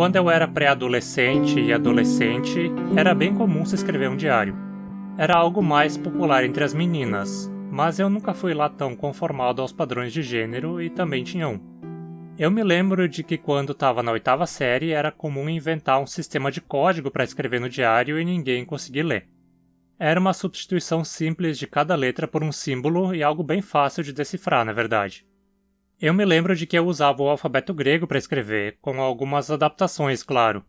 Quando eu era pré-adolescente e adolescente, era bem comum se escrever um diário. Era algo mais popular entre as meninas, mas eu nunca fui lá tão conformado aos padrões de gênero e também tinha um. Eu me lembro de que quando estava na 8ª série era comum inventar um sistema de código para escrever no diário e ninguém conseguir ler. Era uma substituição simples de cada letra por um símbolo e algo bem fácil de decifrar, na verdade. Eu me lembro de que eu usava o alfabeto grego para escrever, com algumas adaptações, claro.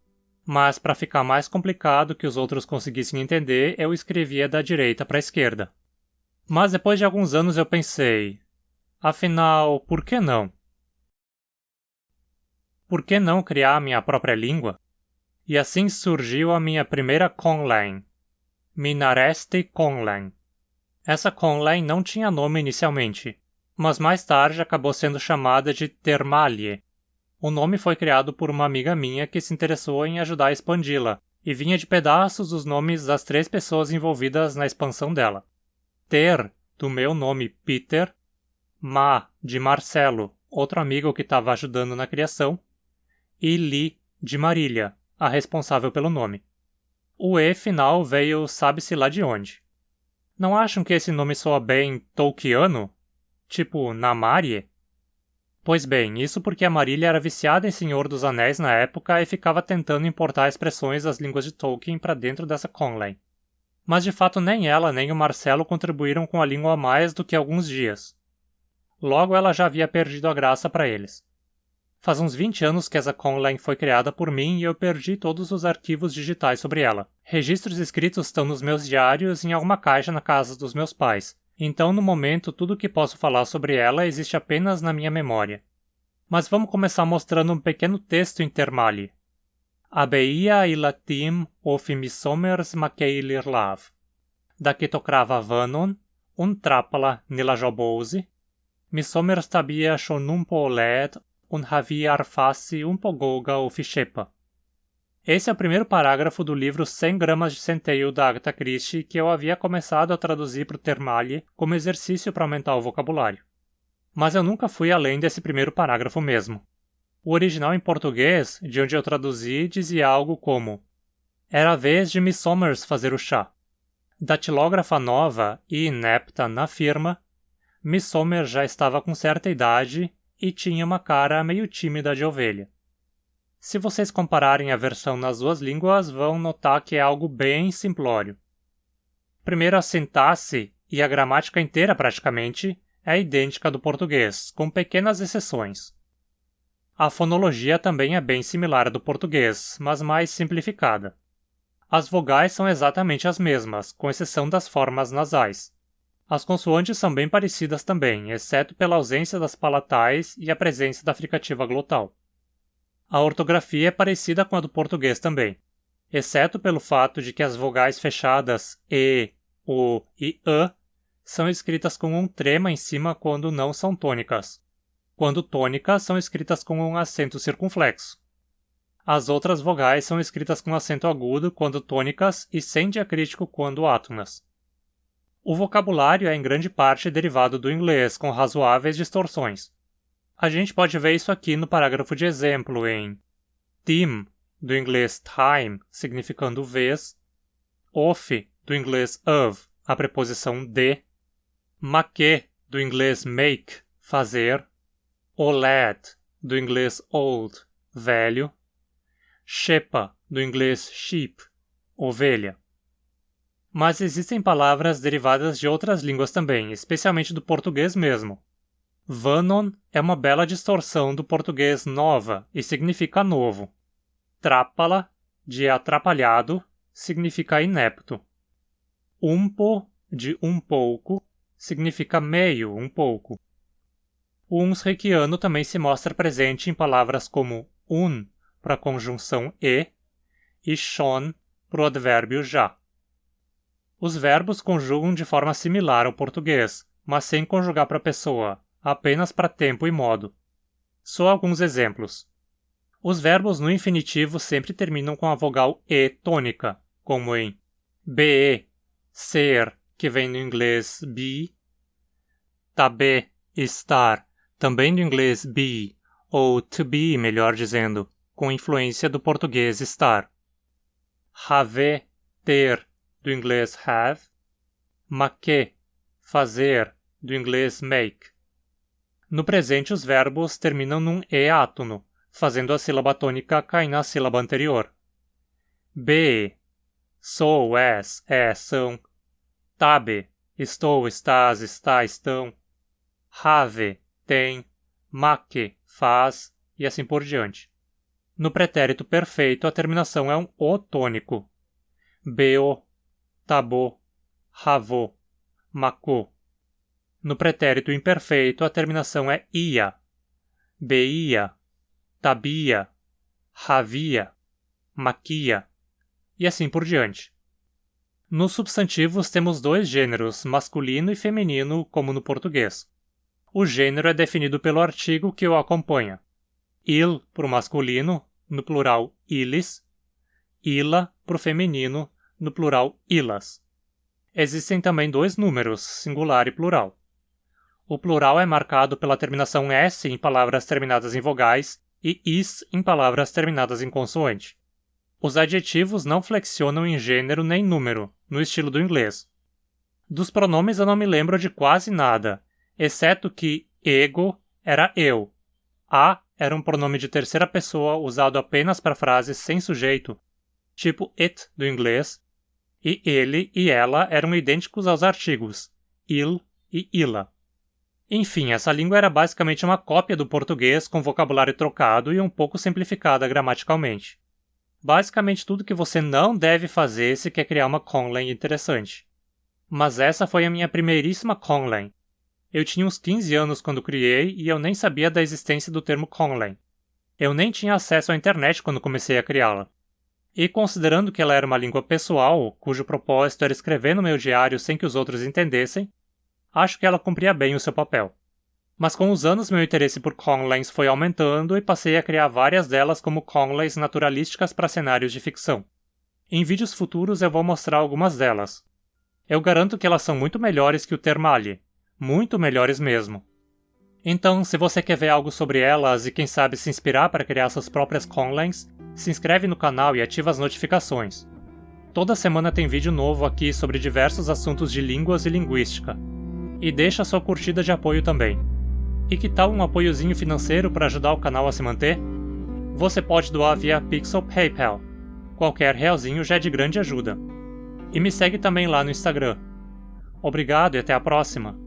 Mas para ficar mais complicado que os outros conseguissem entender, eu escrevia da direita para a esquerda. Mas depois de alguns anos eu pensei, afinal, por que não? Por que não criar a minha própria língua? E assim surgiu a minha primeira conlang, Minareste Conlang. Essa conlang não tinha nome inicialmente, mas mais tarde acabou sendo chamada de Termalie. O nome foi criado por uma amiga minha que se interessou em ajudar a expandi-la, e vinha de pedaços dos nomes das 3 pessoas envolvidas na expansão dela. Ter, do meu nome Peter, Ma, de Marcelo, outro amigo que estava ajudando na criação, e Li, de Marília, a responsável pelo nome. O E final veio sabe-se lá de onde. Não acham que esse nome soa bem tolkiano? Tipo Namarie? Pois bem, isso porque a Marília era viciada em Senhor dos Anéis na época e ficava tentando importar expressões das línguas de Tolkien para dentro dessa conlang. Mas de fato nem ela nem o Marcelo contribuíram com a língua mais do que alguns dias. Logo ela já havia perdido a graça para eles. Faz uns 20 anos que essa conlang foi criada por mim e eu perdi todos os arquivos digitais sobre ela. Registros escritos estão nos meus diários em alguma caixa na casa dos meus pais. Então, no momento, tudo o que posso falar sobre ela existe apenas na minha memória. Mas vamos começar mostrando um pequeno texto em Termalie. Abeia ilatim of misomers makeilir lav. Daketokrava vanon, trapala nila jobousi, misomers tabia shonumpo led, havia arface pogoga of shepa. Esse é o primeiro parágrafo do livro 100 gramas de centeio da Agatha Christie que eu havia começado a traduzir para o Termalie como exercício para aumentar o vocabulário. Mas eu nunca fui além desse primeiro parágrafo mesmo. O original em português, de onde eu traduzi, dizia algo como: era a vez de Miss Somers fazer o chá. Datilógrafa nova e inepta na firma, Miss Somers já estava com certa idade e tinha uma cara meio tímida de ovelha. Se vocês compararem a versão nas 2 línguas, vão notar que é algo bem simplório. Primeiro, a sintaxe e a gramática inteira praticamente é idêntica do português, com pequenas exceções. A fonologia também é bem similar à do português, mas mais simplificada. As vogais são exatamente as mesmas, com exceção das formas nasais. As consoantes são bem parecidas também, exceto pela ausência das palatais e a presença da fricativa glotal. A ortografia é parecida com a do português também, exceto pelo fato de que as vogais fechadas E, O e A são escritas com um trema em cima quando não são tônicas. Quando tônicas, são escritas com um acento circunflexo. As outras vogais são escritas com acento agudo quando tônicas e sem diacrítico quando átonas. O vocabulário é em grande parte derivado do inglês, com razoáveis distorções. A gente pode ver isso aqui no parágrafo de exemplo em team, do inglês time, significando vez, of, do inglês of, a preposição de, make, do inglês make, fazer, oled, do inglês old, velho, shepa, do inglês sheep, ovelha. Mas existem palavras derivadas de outras línguas também, especialmente do português mesmo. Vanon é uma bela distorção do português nova e significa novo. Trápala, de atrapalhado, significa inepto. Umpo, de um pouco, significa meio, um pouco. O unsrequiano também se mostra presente em palavras como para a conjunção e shon para o advérbio já. Os verbos conjugam de forma similar ao português, mas sem conjugar para a pessoa, apenas para tempo e modo. Só alguns exemplos. Os verbos no infinitivo sempre terminam com a vogal E tônica, como em be, ser, que vem do inglês be, tabe, estar, também do inglês be, ou to be, melhor dizendo. com influência do português estar. Haver, ter, do inglês have. Make, fazer, do inglês make. No presente, os verbos terminam num E átono, fazendo a sílaba tônica cair na sílaba anterior. Be, sou, és, é, são. Tabe, estou, estás, está, estão. Have, tem. Make, faz, e assim por diante. No pretérito perfeito, a terminação é um O tônico. Beo, tabo, ravo, maco. No pretérito imperfeito, a terminação é ia. Beia, tabia, havia, maquia, e assim por diante. Nos substantivos temos dois gêneros, masculino e feminino, como no português. O gênero é definido pelo artigo que o acompanha. Il, para o masculino, no plural ilis. Ila, para o feminino, no plural ilas. Existem também dois números, singular e plural. O plural é marcado pela terminação S em palavras terminadas em vogais e is em palavras terminadas em consoante. Os adjetivos não flexionam em gênero nem número, no estilo do inglês. Dos pronomes eu não me lembro de quase nada, exceto que ego era eu. A era um pronome de terceira pessoa usado apenas para frases sem sujeito, tipo it do inglês, e ele e ela eram idênticos aos artigos il e ila. Enfim, essa língua era basicamente uma cópia do português com vocabulário trocado e um pouco simplificada gramaticalmente. Basicamente tudo que você não deve fazer se quer criar uma Conlang interessante. Mas essa foi a minha primeiríssima Conlang. Eu tinha uns 15 anos quando criei e eu nem sabia da existência do termo Conlang. Eu nem tinha acesso à internet quando comecei a criá-la. E considerando que ela era uma língua pessoal, cujo propósito era escrever no meu diário sem que os outros entendessem, acho que ela cumpria bem o seu papel. Mas com os anos meu interesse por Conlangs foi aumentando e passei a criar várias delas como Conlangs naturalísticas para cenários de ficção. Em vídeos futuros eu vou mostrar algumas delas. Eu garanto que elas são muito melhores que o Termali. Muito melhores mesmo. Então, se você quer ver algo sobre elas e quem sabe se inspirar para criar suas próprias Conlangs, se inscreve no canal e ativa as notificações. Toda semana tem vídeo novo aqui sobre diversos assuntos de línguas e linguística. E deixa sua curtida de apoio também. E que tal um apoiozinho financeiro para ajudar o canal a se manter? Você pode doar via Pix ou PayPal. Qualquer realzinho já é de grande ajuda. E me segue também lá no Instagram. Obrigado e até a próxima!